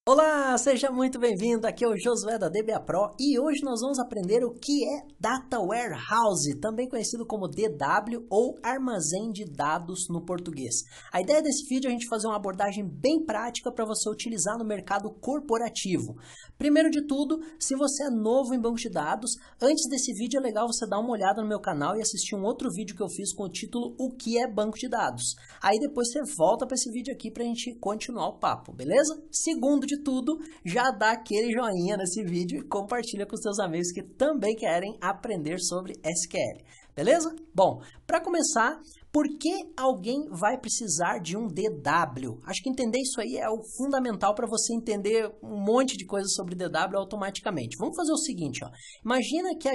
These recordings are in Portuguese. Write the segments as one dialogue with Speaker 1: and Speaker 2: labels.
Speaker 1: Olá, seja muito bem-vindo, aqui é o Josué da DBA Pro e hoje nós vamos aprender o que é Data Warehouse, também conhecido como DW ou Armazém de Dados no português. A ideia desse vídeo é a gente fazer uma abordagem bem prática para você utilizar no mercado corporativo. Primeiro de tudo, se você é novo em banco de dados, antes desse vídeo é legal você dar uma olhada no meu canal e assistir um outro vídeo que eu fiz com o título O que é banco de dados. Aí depois você volta para esse vídeo aqui para a gente continuar o papo, beleza? Segundo de tudo, já dá aquele joinha nesse vídeo e compartilha com seus amigos que também querem aprender sobre SQL, beleza? Bom, para começar, por que alguém vai precisar de um DW? Acho que entender isso aí é o fundamental para você entender um monte de coisas sobre DW automaticamente. Vamos fazer o seguinte, ó. Imagina que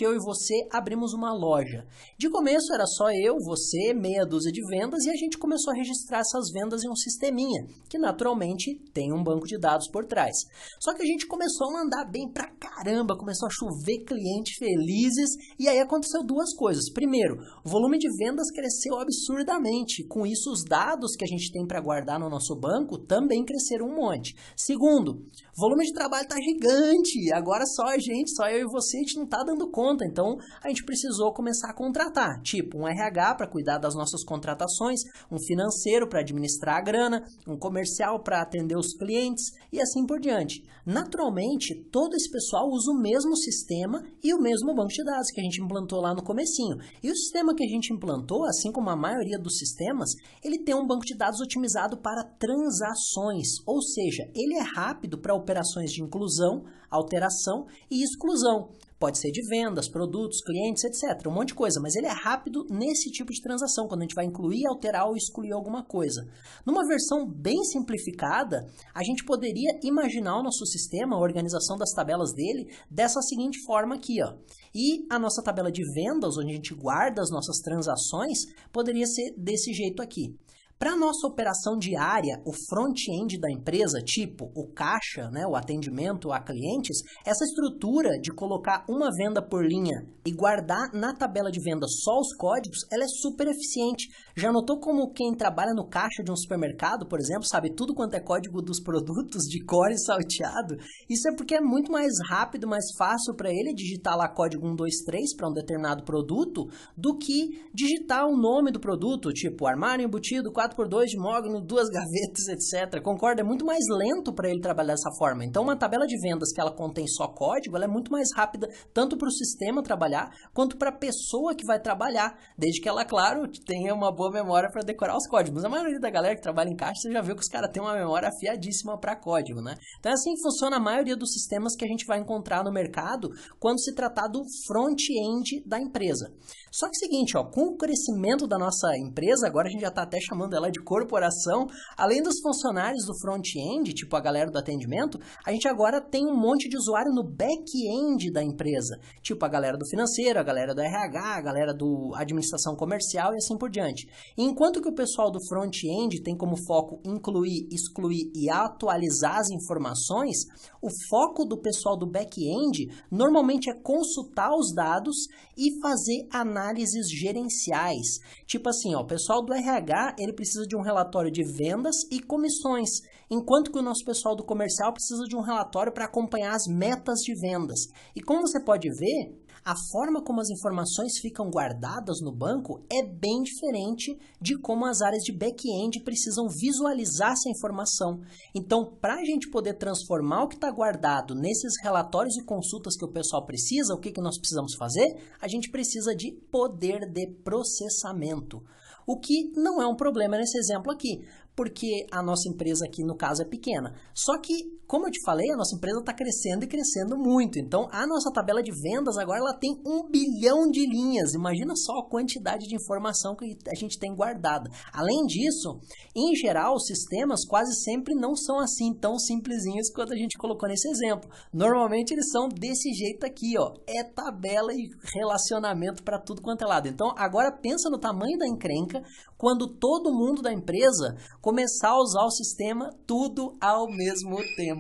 Speaker 1: eu e você abrimos uma loja. De começo era só eu, você, meia dúzia de vendas e a gente começou a registrar essas vendas em um sisteminha, que naturalmente tem um banco de dados por trás. Só que a gente começou a mandar bem pra caramba, começou a chover clientes felizes e aí aconteceu duas coisas. Primeiro, o volume de vendas cresceu absurdamente. Com isso, os dados que a gente tem para guardar no nosso banco também cresceram um monte. Segundo, o volume de trabalho está gigante. Agora só eu e você, a gente não está dando conta. Então, a gente precisou começar a contratar. Tipo, um RH para cuidar das nossas contratações, um financeiro para administrar a grana, um comercial para atender os clientes e assim por diante. Naturalmente, todo esse pessoal usa o mesmo sistema e o mesmo banco de dados que a gente implantou lá no comecinho. E o sistema que a gente implantou, assim como a maioria dos sistemas, ele tem um banco de dados otimizado para transações, ou seja, ele é rápido para operações de inclusão, alteração e exclusão. Pode ser de vendas, produtos, clientes, etc. Um monte de coisa, mas ele é rápido nesse tipo de transação, quando a gente vai incluir, alterar ou excluir alguma coisa. Numa versão bem simplificada, a gente poderia imaginar o nosso sistema, a organização das tabelas dele, dessa seguinte forma aqui, ó. E a nossa tabela de vendas, onde a gente guarda as nossas transações, poderia ser desse jeito aqui. Para a nossa operação diária, o front-end da empresa, tipo o caixa, né, o atendimento a clientes, essa estrutura de colocar uma venda por linha e guardar na tabela de venda só os códigos, ela é super eficiente. Já notou como quem trabalha no caixa de um supermercado, por exemplo, sabe tudo quanto é código dos produtos de cor e salteado? Isso é porque é muito mais rápido, mais fácil para ele digitar lá código 123 para um determinado produto do que digitar o nome do produto, tipo armário embutido 4x2 de mogno, 2 gavetas, etc. Concorda? É muito mais lento para ele trabalhar dessa forma. Então, uma tabela de vendas que ela contém só código, ela é muito mais rápida, tanto para o sistema trabalhar, quanto para a pessoa que vai trabalhar, desde que ela, claro, tenha uma boa memória para decorar os códigos. Mas a maioria da galera que trabalha em caixa, você já viu que os caras têm uma memória afiadíssima para código, né? Então, é assim que funciona a maioria dos sistemas que a gente vai encontrar no mercado quando se tratar do front-end da empresa. Só que é o seguinte, ó, com o crescimento da nossa empresa, agora a gente já está até chamando ela de corporação, além dos funcionários do front-end, tipo a galera do atendimento, a gente agora tem um monte de usuário no back-end da empresa, tipo a galera do financeiro, a galera do RH, a galera do administração comercial e assim por diante. E enquanto que o pessoal do front-end tem como foco incluir, excluir e atualizar as informações, o foco do pessoal do back-end normalmente é consultar os dados e fazer análises gerenciais. Tipo assim, ó, o pessoal do RH, ele precisa de um relatório de vendas e comissões, enquanto que o nosso pessoal do comercial precisa de um relatório para acompanhar as metas de vendas. E como você pode ver, a forma como as informações ficam guardadas no banco é bem diferente de como as áreas de back-end precisam visualizar essa informação. Então, para a gente poder transformar o que está guardado nesses relatórios e consultas que o pessoal precisa, o que nós precisamos fazer? A gente precisa de poder de processamento. O que não é um problema nesse exemplo aqui, porque a nossa empresa aqui, no caso, é pequena. Só que, como eu te falei, a nossa empresa está crescendo e crescendo muito. Então, a nossa tabela de vendas agora ela tem 1 bilhão de linhas. Imagina só a quantidade de informação que a gente tem guardada. Além disso, em geral, os sistemas quase sempre não são assim tão simplesinhos quanto a gente colocou nesse exemplo. Normalmente, eles são desse jeito aqui, ó. É tabela e relacionamento para tudo quanto é lado. Então, agora pensa no tamanho da encrenca quando todo mundo da empresa começar a usar o sistema tudo ao mesmo tempo.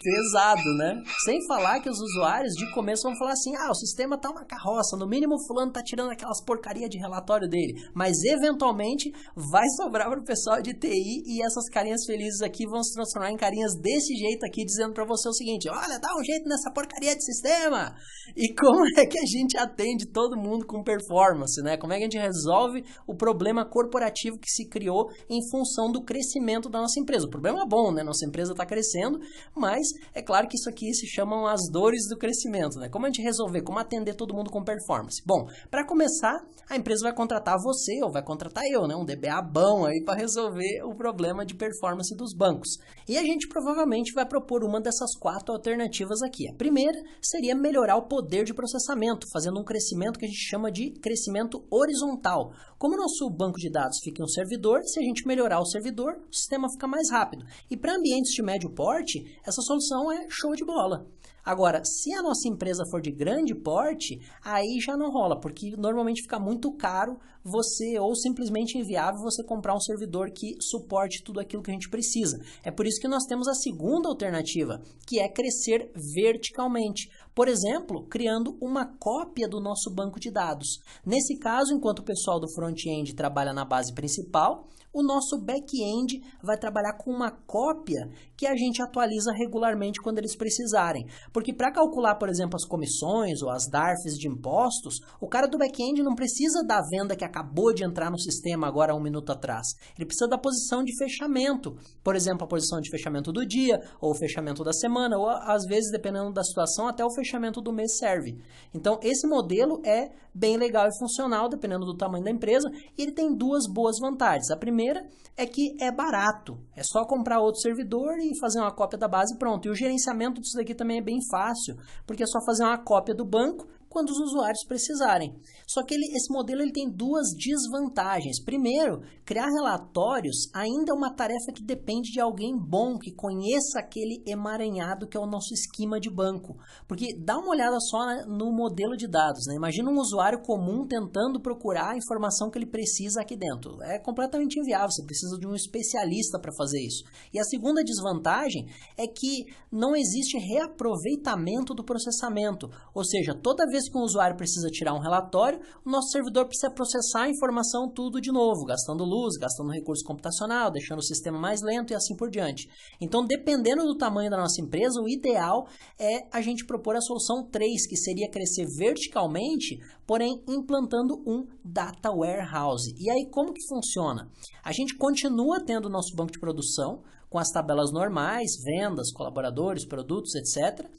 Speaker 1: Pesado, né? Sem falar que os usuários de começo vão falar assim, o sistema tá uma carroça, no mínimo o fulano tá tirando aquelas porcaria de relatório dele, mas eventualmente vai sobrar para o pessoal de TI e essas carinhas felizes aqui vão se transformar em carinhas desse jeito aqui, dizendo para você o seguinte, olha, dá um jeito nessa porcaria de sistema. E como é que a gente atende todo mundo com performance, né? Como é que a gente resolve o problema corporativo que se criou em função do crescimento da nossa empresa? O problema é bom, né? Nossa empresa está crescendo, mas é claro que isso aqui se chamam as dores do crescimento, né? Como a gente resolver, como atender todo mundo com performance? Bom, para começar, a empresa vai contratar você ou vai contratar eu, né? Um DBA bom aí para resolver o problema de performance dos bancos. E a gente provavelmente vai propor uma dessas 4 alternativas aqui. A primeira seria melhorar o poder de processamento, fazendo um crescimento que a gente chama de crescimento horizontal. Como o nosso banco de dados fica em um servidor, se a gente melhorar o servidor, o sistema fica mais rápido. E para ambientes de médio porte, essa solução é show de bola. Agora, se a nossa empresa for de grande porte, aí já não rola, porque normalmente fica muito caro você, ou simplesmente inviável, você comprar um servidor que suporte tudo aquilo que a gente precisa. É por isso que nós temos a segunda alternativa, que é crescer verticalmente. Por exemplo, criando uma cópia do nosso banco de dados. Nesse caso, enquanto o pessoal do front-end trabalha na base principal, o nosso back-end vai trabalhar com uma cópia que a gente atualiza regularmente quando eles precisarem. Porque para calcular, por exemplo, as comissões ou as DARFs de impostos, o cara do back-end não precisa da venda que acabou de entrar no sistema agora há 1 minuto atrás. Ele precisa da posição de fechamento. Por exemplo, a posição de fechamento do dia, ou o fechamento da semana, ou às vezes, dependendo da situação, até o fechamento do mês serve. Então, esse modelo é bem legal e funcional, dependendo do tamanho da empresa, e ele tem 2 boas vantagens. A primeira é que é barato, é só comprar outro servidor e fazer uma cópia da base e pronto. E o gerenciamento disso daqui também é bem fácil, porque é só fazer uma cópia do banco quando os usuários precisarem. Só que esse modelo ele tem 2 desvantagens. Primeiro, criar relatórios ainda é uma tarefa que depende de alguém bom, que conheça aquele emaranhado que é o nosso esquema de banco. Porque dá uma olhada só no modelo de dados, né? Imagina um usuário comum tentando procurar a informação que ele precisa aqui dentro. É completamente inviável, você precisa de um especialista para fazer isso. E a segunda desvantagem é que não existe reaproveitamento do processamento. Ou seja, toda vez que um usuário precisa tirar um relatório, o nosso servidor precisa processar a informação tudo de novo, gastando luz, gastando recurso computacional, deixando o sistema mais lento e assim por diante. Então, dependendo do tamanho da nossa empresa, o ideal é a gente propor a solução 3, que seria crescer verticalmente, porém implantando um Data Warehouse. E aí, como que funciona? A gente continua tendo o nosso banco de produção, com as tabelas normais, vendas, colaboradores, produtos, etc.,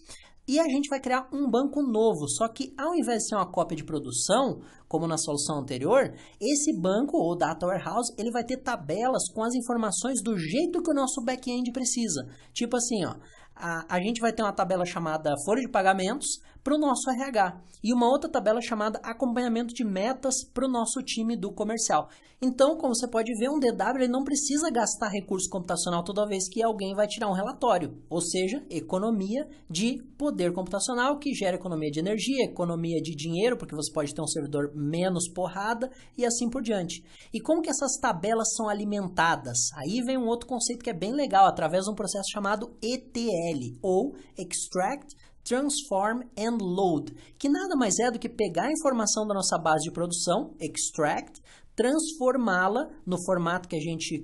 Speaker 1: e a gente vai criar um banco novo, só que ao invés de ser uma cópia de produção, como na solução anterior, esse banco, ou Data Warehouse, ele vai ter tabelas com as informações do jeito que o nosso back-end precisa. Tipo assim, ó, a gente vai ter uma tabela chamada folha de pagamentos para o nosso RH e uma outra tabela chamada acompanhamento de metas para o nosso time do comercial. Então, como você pode ver, um DW ele não precisa gastar recurso computacional toda vez que alguém vai tirar um relatório, ou seja, economia de poder computacional que gera economia de energia, economia de dinheiro, porque você pode ter um servidor menos porrada e assim por diante. E como que essas tabelas são alimentadas? Aí vem um outro conceito que é bem legal, através de um processo chamado ETL, ou Extract, Transform and Load, que nada mais é do que pegar a informação da nossa base de produção, extract, transformá-la no formato que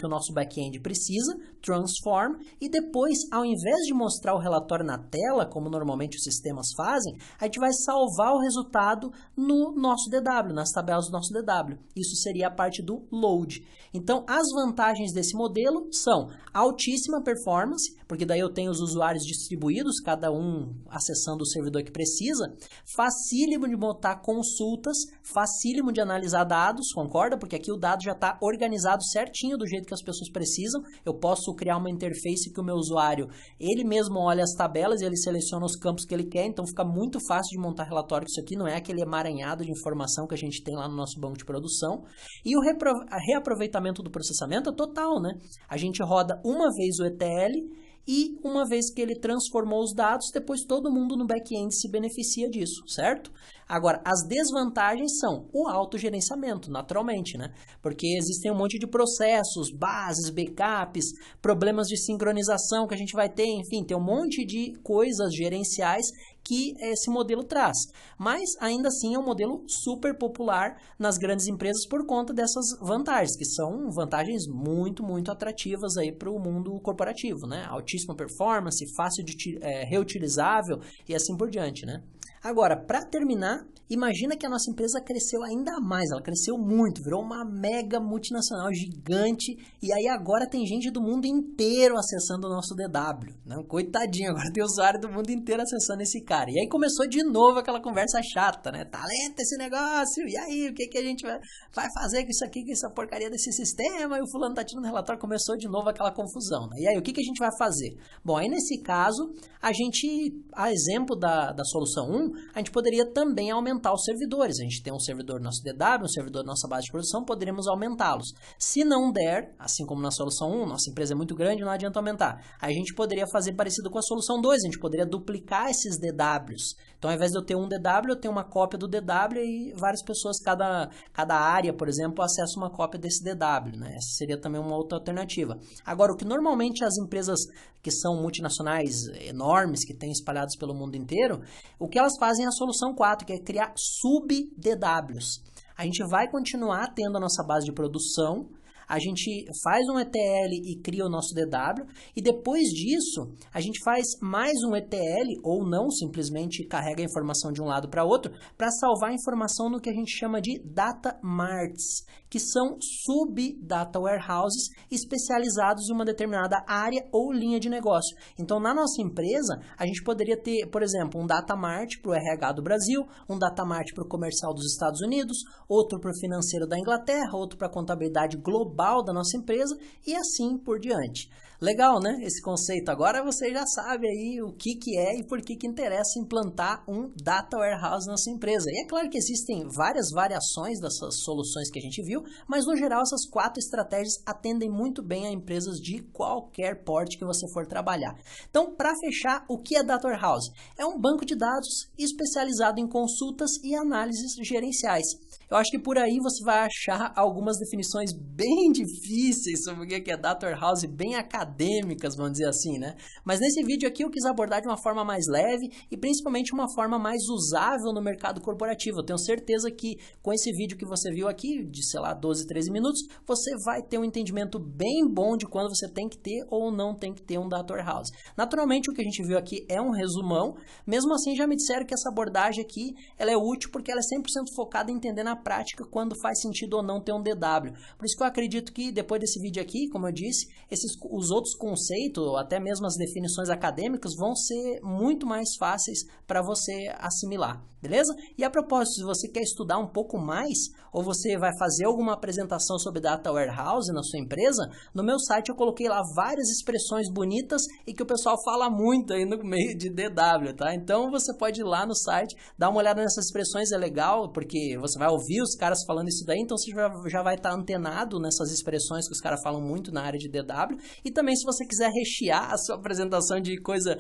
Speaker 1: o nosso back-end precisa, transform, e depois, ao invés de mostrar o relatório na tela, como normalmente os sistemas fazem, a gente vai salvar o resultado no nosso DW, nas tabelas do nosso DW. Isso seria a parte do load. Então, as vantagens desse modelo são altíssima performance, porque daí eu tenho os usuários distribuídos, cada um acessando o servidor que precisa, facílimo de botar consultas, facílimo de analisar dados, concorda? Porque aqui o dado já está organizado certinho do jeito que as pessoas precisam. Eu posso criar uma interface que o meu usuário, ele mesmo olha as tabelas e ele seleciona os campos que ele quer, então fica muito fácil de montar relatório. Isso aqui não é aquele emaranhado de informação que a gente tem lá no nosso banco de produção. E o reaproveitamento do processamento é total, né? A gente roda uma vez o ETL e uma vez que ele transformou os dados, depois todo mundo no back-end se beneficia disso, certo? Agora, as desvantagens são o autogerenciamento, naturalmente, né? Porque existem um monte de processos, bases, backups, problemas de sincronização que a gente vai ter, enfim, tem um monte de coisas gerenciais que esse modelo traz. Mas, ainda assim, é um modelo super popular nas grandes empresas por conta dessas vantagens, que são vantagens muito, muito atrativas aí para o mundo corporativo, né? Altíssima performance, fácil de reutilizável e assim por diante, né? Agora, para terminar, imagina que a nossa empresa cresceu ainda mais, ela cresceu muito, virou uma mega multinacional gigante, e aí agora tem gente do mundo inteiro acessando o nosso DW, né? Coitadinho, agora tem usuário do mundo inteiro acessando esse cara. E aí começou de novo aquela conversa chata, né? Talento esse negócio, e aí, o que que a gente vai fazer com isso aqui, com essa porcaria desse sistema? E o fulano tá tirando relatório, começou de novo aquela confusão, né? E aí, o que que a gente vai fazer? Bom, aí nesse caso, a exemplo da solução 1, a gente poderia também aumentar os servidores. A gente tem um servidor no nosso DW, um servidor na nossa base de produção, poderíamos aumentá-los. Se não der, assim como na solução 1, nossa empresa é muito grande, não adianta aumentar. A gente poderia fazer parecido com a solução 2, a gente poderia duplicar esses DWs. Então, ao invés de eu ter um DW, eu tenho uma cópia do DW e várias pessoas, cada área, por exemplo, acessa uma cópia desse DW, né? Essa seria também uma outra alternativa. Agora, o que normalmente as empresas que são multinacionais enormes, que têm espalhados pelo mundo inteiro, o que elas fazem é a solução 4, que é criar sub-DWs. A gente vai continuar tendo a nossa base de produção, a gente faz um ETL e cria o nosso DW, e depois disso, a gente faz mais um ETL, ou não, simplesmente carrega a informação de um lado para outro, para salvar a informação no que a gente chama de data marts, que são sub-data warehouses especializados em uma determinada área ou linha de negócio. Então, na nossa empresa, a gente poderia ter, por exemplo, um data mart para o RH do Brasil, um data mart para o comercial dos Estados Unidos, outro para o financeiro da Inglaterra, outro para a contabilidade global da nossa empresa e assim por diante. Legal, né? Esse conceito. Agora você já sabe aí o que é e por que interessa implantar um Data Warehouse na sua empresa. E é claro que existem várias variações dessas soluções que a gente viu, mas no geral essas 4 estratégias atendem muito bem a empresas de qualquer porte que você for trabalhar. Então, para fechar, o que é Data Warehouse? É um banco de dados especializado em consultas e análises gerenciais. Eu acho que por aí você vai achar algumas definições bem difíceis sobre o que é Data Warehouse, bem acadêmicas, vamos dizer assim, né? Mas nesse vídeo aqui eu quis abordar de uma forma mais leve e principalmente uma forma mais usável no mercado corporativo. Eu tenho certeza que com esse vídeo que você viu aqui, de sei lá, 12, 13 minutos, você vai ter um entendimento bem bom de quando você tem que ter ou não tem que ter um Data Warehouse. Naturalmente, o que a gente viu aqui é um resumão, mesmo assim já me disseram que essa abordagem aqui ela é útil porque ela é 100% focada em entender na prática quando faz sentido ou não ter um DW. Por isso que eu acredito que depois desse vídeo aqui, como eu disse, os outros conceitos, ou até mesmo as definições acadêmicas, vão ser muito mais fáceis para você assimilar, beleza? E a propósito, se você quer estudar um pouco mais, ou você vai fazer alguma apresentação sobre Data Warehouse na sua empresa, no meu site eu coloquei lá várias expressões bonitas e que o pessoal fala muito aí no meio de DW, tá? Então você pode ir lá no site, dar uma olhada nessas expressões, é legal, porque você vai ouvir os caras falando isso daí, então você já vai estar antenado nessas expressões que os caras falam muito na área de DW. E também, se você quiser rechear a sua apresentação de coisa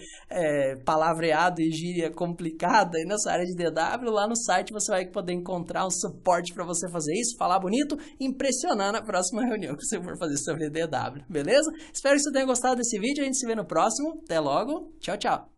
Speaker 1: palavreado e gíria complicada aí nessa área de DW, lá no site você vai poder encontrar um suporte para você fazer isso, falar bonito e impressionar na próxima reunião que você for fazer sobre DW, beleza? Espero que você tenha gostado desse vídeo, a gente se vê no próximo. Até logo, tchau, tchau!